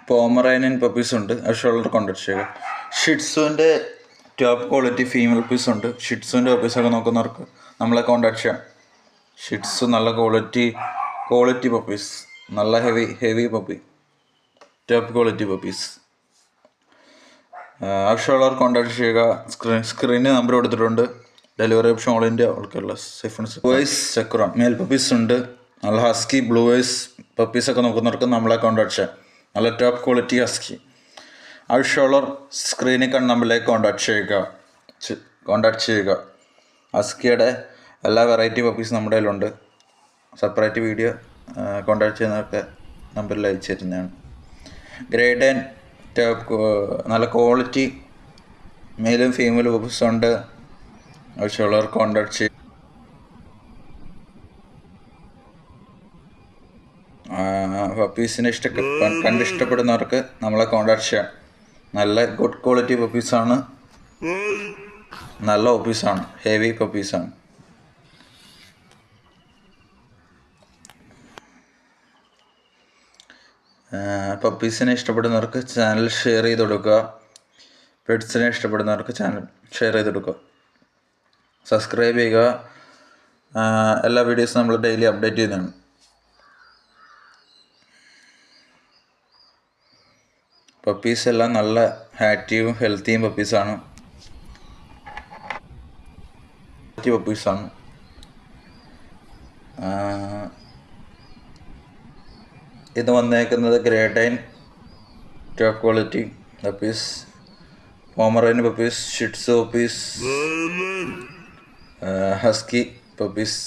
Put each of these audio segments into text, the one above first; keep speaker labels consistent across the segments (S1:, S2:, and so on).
S1: Pomeranian puppies ഉണ്ട്, ഷോൾഡർ contact ചെയ്യുക. ഷിറ്റ്സുവിൻ്റെ ടോപ്പ് ക്വാളിറ്റി ഫീമെയിൽ പപ്പീസ് ഉണ്ട്. ഷിറ്റ്സുവിൻ്റെ പപ്പീസൊക്കെ നോക്കുന്നവർക്ക് നമ്മളെ കോൺടാക്ട് ചെയ്യാം. ഷിറ്റ്സ് നല്ല ക്വാളിറ്റി പപ്പീസ്, നല്ല heavy puppy, top quality puppies. ആവശ്യമുള്ളവർ കോൺടാക്ട് ചെയ്യുക. സ്ക്രീനിൽ നമ്പർ കൊടുത്തിട്ടുണ്ട്. ഡെലിവറി ഓപ്ഷൻ ഓൾ ഇന്ത്യ ഉൾക്കുള്ള സേഫൻസ്. വോയിസ് ചെക്കുറ മെയിൽ പപ്പീസ് ഉണ്ട്. നല്ല ഹസ്കി ബ്ലൂ വോയിസ് പപ്പീസൊക്കെ നോക്കുന്നവർക്ക് നമ്മളെ കോൺടാക്ട് ചെയ്യാം. നല്ല ടോപ്പ് ക്വാളിറ്റി ഹസ്കി. ആവശ്യമുള്ളവർ സ്ക്രീനിൽ കണ്ട നമ്പറിലേക്ക് കോൺടാക്ട് ചെയ്യുക. ഹസ്കിയുടെ എല്ലാ വെറൈറ്റി പപ്പീസ് നമ്മുടെ കയ്യിലുണ്ട്. സെപ്പറേറ്റ് വീഡിയോ കോൺടാക്ട് ചെയ്യുന്നവർക്ക് നമ്പറിൽ അയച്ചു തരുന്നതാണ്. ഗ്രേഡ് ആൻഡ് ടോപ്പ് നല്ല ക്വാളിറ്റി മെയിലും ഫീമെയിലും പപ്പീസ് ഉണ്ട്. ആവശ്യമുള്ളവർ കോൺടാക്ട് ചെയ്യും. പപ്പീസിനെ ഇഷ്ടപ്പെടുന്നവർക്ക് നമ്മളെ കോൺടാക്ട് ചെയ്യാം. നല്ല ഗുഡ് ക്വാളിറ്റി പപ്പീസാണ്, നല്ല പപ്പീസാണ്, ഹെവി പപ്പീസാണ്. പപ്പീസിനെ ഇഷ്ടപ്പെടുന്നവർക്ക് ചാനൽ ഷെയർ ചെയ്ത് കൊടുക്കുക. പെറ്റ്സിനെ ഇഷ്ടപ്പെടുന്നവർക്ക് ചാനൽ ഷെയർ ചെയ്ത് കൊടുക്കുക. സബ്സ്ക്രൈബ് ചെയ്യുക. എല്ലാ വീഡിയോസും നമ്മൾ ഡെയിലി അപ്ഡേറ്റ് ചെയ്യുന്നതാണ്. പപ്പീസ് എല്ലാം നല്ല ആക്റ്റീവും ഹെൽത്തിയും പപ്പീസാണ്. ഇത് വന്നേക്കുന്നത് grade and top quality puppies, Pomeranian puppies, shih tzu puppies, husky puppies.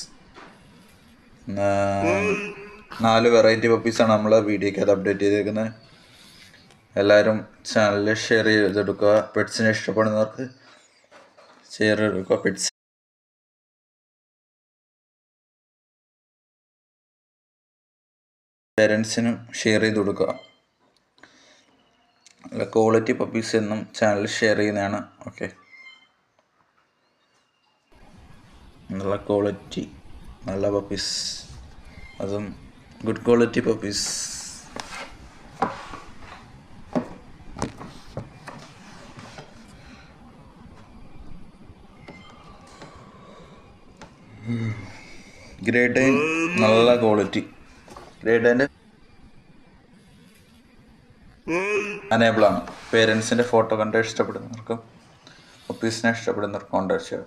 S1: 4 variety പപ്പീസാണ് നമ്മൾ വീഡിയോയ്ക്ക് അത് അപ്ഡേറ്റ് ചെയ്തേക്കുന്നത്. എല്ലാവരും ചാനലിൽ ഷെയർ ചെയ്തെടുക്കുക. പെറ്റ്സിനെ ഇഷ്ടപ്പെടുന്നവർക്ക് ഷെയർ ചെയ്തെടുക്കുക. പെറ്റ്സ് പേരൻസിനും ഷെയർ ചെയ്ത് കൊടുക്കുക. നല്ല ക്വാളിറ്റി പപ്പീസ് എന്നും ചാനൽ ഷെയർ ചെയ്യുന്നതാണ്. ഓക്കെ, നല്ല ക്വാളിറ്റി നല്ല പപ്പീസ്, അതും good quality puppies. Grade and നല്ല ക്വാളിറ്റി. ഗ്രേഡ് ആൻഡ് അനേബിളാണ്. പേരൻസിൻ്റെ ഫോട്ടോ കണ്ട് ഇഷ്ടപ്പെടുന്നവർക്കും പപ്പീസിനെ ഇഷ്ടപ്പെടുന്നവർക്കും കോൺടാക്ട് ചെയ്യാം.